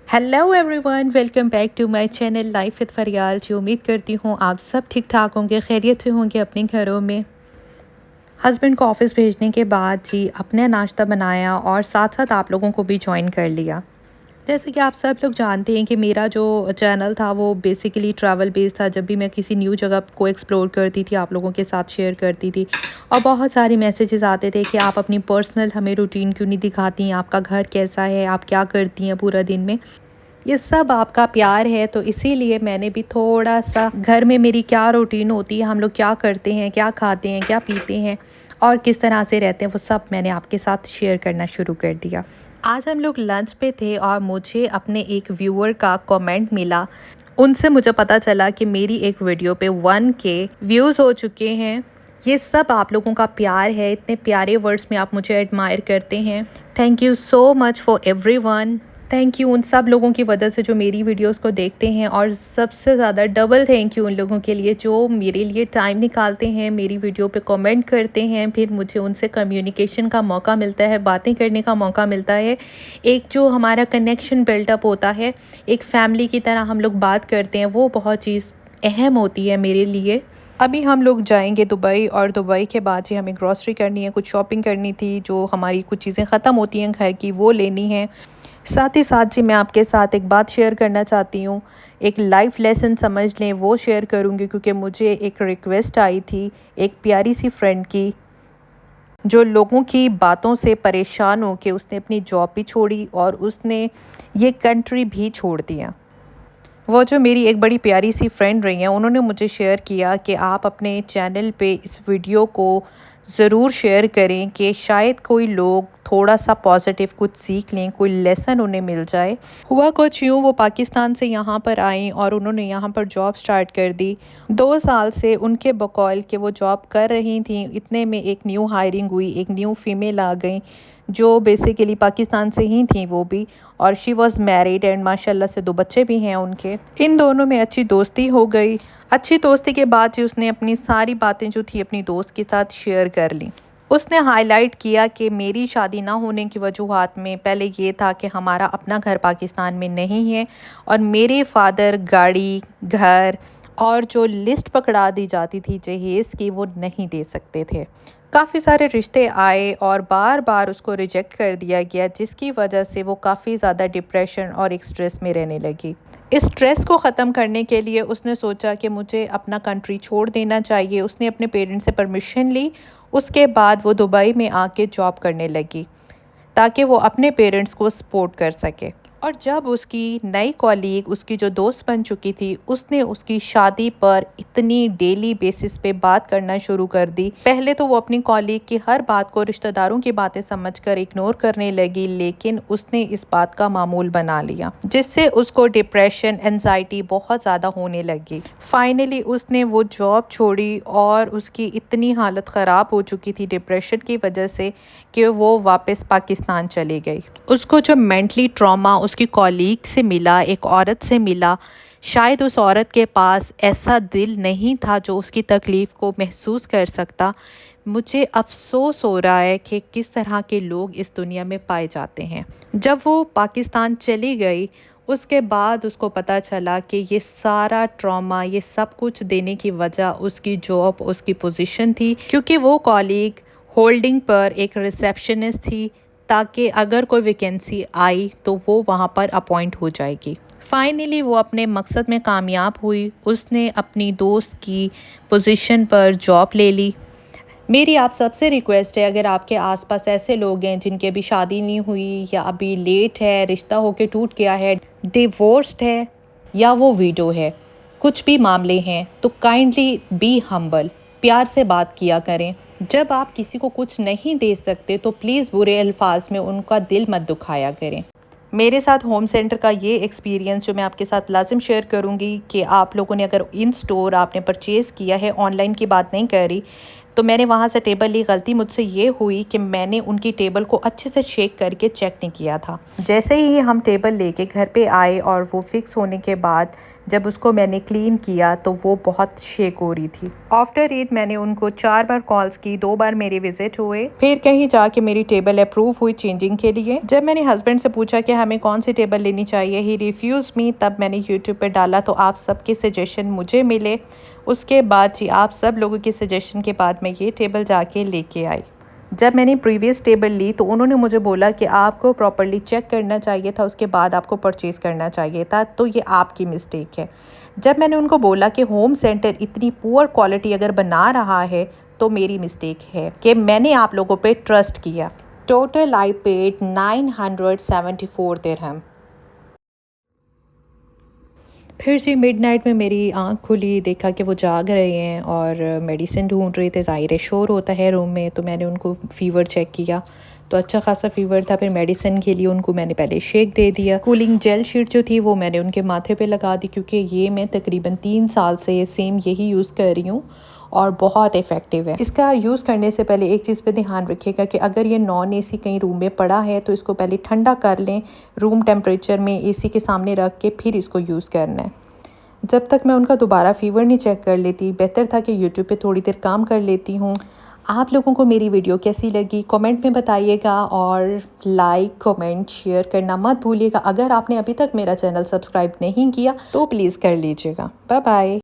Hello everyone, welcome back to my channel life with Fariyal ji. उम्मीद करती हूँ आप सब ठीक ठाक होंगे, खैरियत से होंगे अपने घरों में। हस्बैंड को ऑफिस भेजने के बाद जी अपने नाश्ता बनाया और साथ साथ आप लोगों को भी ज्वाइन कर लिया। जैसे कि आप सब लोग जानते हैं कि मेरा जो चैनल था वो बेसिकली ट्रैवल बेस्ड था। जब भी मैं किसी न्यू जगह को एक्सप्लोर करती थी आप लोगों के साथ शेयर करती थी, और बहुत सारे मैसेजेस आते थे कि आप अपनी पर्सनल हमें रूटीन क्यों नहीं दिखाती हैं, आपका घर कैसा है, आप क्या करती हैं पूरा दिन में। ये सब आपका प्यार है, तो इसीलिए मैंने भी थोड़ा सा घर में मेरी क्या रूटीन होती है, हम लोग क्या करते हैं, क्या खाते हैं, क्या पीते हैं और किस तरह से रहते हैं, वो सब मैंने आपके साथ शेयर करना शुरू कर दिया। आज हम लोग लंच पे थे और मुझे अपने एक व्यूअर का कमेंट मिला। उनसे मुझे पता चला कि मेरी एक वीडियो पे 1K व्यूज़ हो चुके हैं। ये सब आप लोगों का प्यार है, इतने प्यारे वर्ड्स में आप मुझे एडमायर करते हैं। Thank you so much for everyone. Thank you उन सब लोगों की वजह से जो मेरी वीडियोस को देखते हैं, और सबसे ज़्यादा डबल थैंक यू उन लोगों के लिए जो मेरे लिए टाइम निकालते हैं, मेरी वीडियो पे कमेंट करते हैं, फिर मुझे उनसे कम्युनिकेशन का मौका मिलता है, बातें करने का मौका मिलता है। एक जो हमारा कनेक्शन बिल्डअप होता है, एक फैमिली की तरह हम लोग बात करते हैं, वो बहुत चीज़ अहम होती है मेरे लिए। अभी हम लोग जाएंगे दुबई, और दुबई के बाद जी हमें ग्रॉसरी करनी है, कुछ शॉपिंग करनी थी, जो हमारी कुछ चीज़ें ख़त्म होती हैं घर की वो लेनी है। साथ ही साथ जी मैं आपके साथ एक बात शेयर करना चाहती हूँ, एक लाइफ लेसन समझ लें वो शेयर करूँगी, क्योंकि मुझे एक रिक्वेस्ट आई थी एक प्यारी सी फ्रेंड की, जो लोगों की बातों से परेशान हो के उसने अपनी जॉब भी छोड़ी और उसने ये कंट्री भी छोड़ दिया। वो जो मेरी एक बड़ी प्यारी सी फ्रेंड रही हैं, उन्होंने मुझे शेयर किया कि आप अपने चैनल पे इस वीडियो को ज़रूर शेयर करें कि शायद कोई लोग थोड़ा सा पॉजिटिव कुछ सीख लें, कोई लेसन उन्हें मिल जाए। हुआ कुछ यूँ, वो पाकिस्तान से यहाँ पर आई और उन्होंने यहाँ पर जॉब स्टार्ट कर दी। 2 साल से उनके बकौल के वो जॉब कर रही थी, इतने में एक न्यू हायरिंग हुई, एक न्यू फीमेल आ गई जो बेसिकली पाकिस्तान से ही थी वो भी, और शी वॉज़ मैरिड एंड माशाल्लाह से 2 बच्चे भी हैं उनके। इन दोनों में अच्छी दोस्ती हो गई। अच्छी दोस्ती के बाद जी उसने अपनी सारी बातें जो थी अपनी दोस्त के साथ शेयर कर ली। उसने हाईलाइट किया कि मेरी शादी ना होने की वजूहात में पहले ये था कि हमारा अपना घर पाकिस्तान में नहीं है, और मेरे फादर गाड़ी, घर और जो लिस्ट पकड़ा दी जाती थी जहेज़ की, वो नहीं दे सकते थे। काफ़ी सारे रिश्ते आए और बार बार उसको रिजेक्ट कर दिया गया, जिसकी वजह से वो काफ़ी ज़्यादा डिप्रेशन और एक स्ट्रेस में रहने लगी। इस स्ट्रेस को ख़त्म करने के लिए उसने सोचा कि मुझे अपना कंट्री छोड़ देना चाहिए। उसने अपने पेरेंट्स से परमिशन ली, उसके बाद वो दुबई में आके जॉब करने लगी ताकि वो अपने पेरेंट्स को सपोर्ट कर सके। और जब उसकी नई कॉलीग, उसकी जो दोस्त बन चुकी थी, उसने उसकी शादी पर इतनी डेली बेसिस पे बात करना शुरू कर दी। पहले तो वो अपनी कॉलीग की हर बात को रिश्तेदारों की बातें समझकर इग्नोर करने लगी, लेकिन उसने इस बात का मामूल बना लिया, जिससे उसको डिप्रेशन, एंजाइटी बहुत ज़्यादा होने लगी। फाइनली उसने वो जॉब छोड़ी और उसकी इतनी हालत ख़राब हो चुकी थी डिप्रेशन की वजह से कि वो वापस पाकिस्तान चली गई। उसको जो मेंटली ट्रॉमा उसकी कॉलीग से मिला, एक औरत से मिला, शायद उस औरत के पास ऐसा दिल नहीं था जो उसकी तकलीफ़ को महसूस कर सकता। मुझे अफ़सोस हो रहा है कि किस तरह के लोग इस दुनिया में पाए जाते हैं। जब वो पाकिस्तान चली गई, उसके बाद उसको पता चला कि ये सारा ट्रॉमा, ये सब कुछ देने की वजह उसकी जॉब, उसकी पोजीशन थी, क्योंकि वो कॉलीग होल्डिंग पर एक रिसेप्शनिस्ट थी, ताकि अगर कोई वैकेंसी आई तो वो वहाँ पर अपॉइंट हो जाएगी। फाइनली वो अपने मकसद में कामयाब हुई, उसने अपनी दोस्त की पोजीशन पर जॉब ले ली। मेरी आप सबसे रिक्वेस्ट है, अगर आपके आसपास ऐसे लोग हैं जिनकी अभी शादी नहीं हुई, या अभी लेट है, रिश्ता होके टूट गया है, डिवोर्स्ड है, या वो विडो है, कुछ भी मामले हैं, तो काइंडली बी हम्बल, प्यार से बात किया करें। जब आप किसी को कुछ नहीं दे सकते तो प्लीज़ बुरे अल्फाज में उनका दिल मत दुखाया करें। मेरे साथ होम सेंटर का ये एक्सपीरियंस जो मैं आपके साथ लाजिम शेयर करूँगी कि आप लोगों ने अगर इन स्टोर आपने परचेज़ किया है, ऑनलाइन की बात नहीं कर रही, तो मैंने वहाँ से टेबल ली। गलती मुझसे ये हुई कि मैंने उनकी टेबल को अच्छे से शेक करके चेक नहीं किया था। जैसे ही हम टेबल लेके घर पे आए और वो फिक्स होने के बाद जब उसको मैंने क्लीन किया तो वो बहुत शेक हो रही थी। आफ्टर ईद मैंने उनको 4 बार कॉल्स की, 2 बार मेरे विजिट हुए, फिर कहीं जाके मेरी टेबल अप्रूव हुई चेंजिंग के लिए। जब मैंने हस्बैंड से पूछा कि हमें कौन सी टेबल लेनी चाहिए, ही रिफ्यूज़ मी, तब मैंने यूट्यूब पे डाला तो आप सबके सजेशन मुझे मिले। उसके बाद जी आप सब लोगों के सजेशन के बाद मैं ये टेबल जाके लेके आई। जब मैंने प्रीवियस टेबल ली तो उन्होंने मुझे बोला कि आपको प्रॉपर्ली चेक करना चाहिए था, उसके बाद आपको परचेज़ करना चाहिए था, तो ये आपकी मिस्टेक है। जब मैंने उनको बोला कि होम सेंटर इतनी पुअर क्वालिटी अगर बना रहा है तो मेरी मिस्टेक है कि मैंने आप लोगों पे ट्रस्ट किया। टोटल आई पेड 974 दिरहम। फिर जी मिडनाइट में मेरी आँख खुली, देखा कि वो जाग रहे हैं और मेडिसिन ढूंढ रहे थे। ज़ाहिर है शोर होता है रूम में, तो मैंने उनको फ़ीवर चेक किया तो अच्छा खासा फ़ीवर था। फिर मेडिसिन के लिए उनको मैंने पहले शेक दे दिया। कूलिंग जेल शीट जो थी वो मैंने उनके माथे पे लगा दी, क्योंकि ये मैं तकरीबन 3 साल से सेम यही यूज़ कर रही हूँ और बहुत इफ़ेक्टिव है। इसका यूज़ करने से पहले एक चीज़ पे ध्यान रखिएगा कि अगर ये नॉन एसी कहीं रूम में पड़ा है तो इसको पहले ठंडा कर लें, रूम टेम्परेचर में एसी के सामने रख के फिर इसको यूज़ करना है। जब तक मैं उनका दोबारा फ़ीवर नहीं चेक कर लेती, बेहतर था कि यूट्यूब पे थोड़ी देर काम कर लेती हूँ। आप लोगों को मेरी वीडियो कैसी लगी कमेंट में बताइएगा और लाइक कमेंट शेयर करना मत भूलिएगा। अगर आपने अभी तक मेरा चैनल सब्सक्राइब नहीं किया तो प्लीज़ कर लीजिएगा। Bye bye.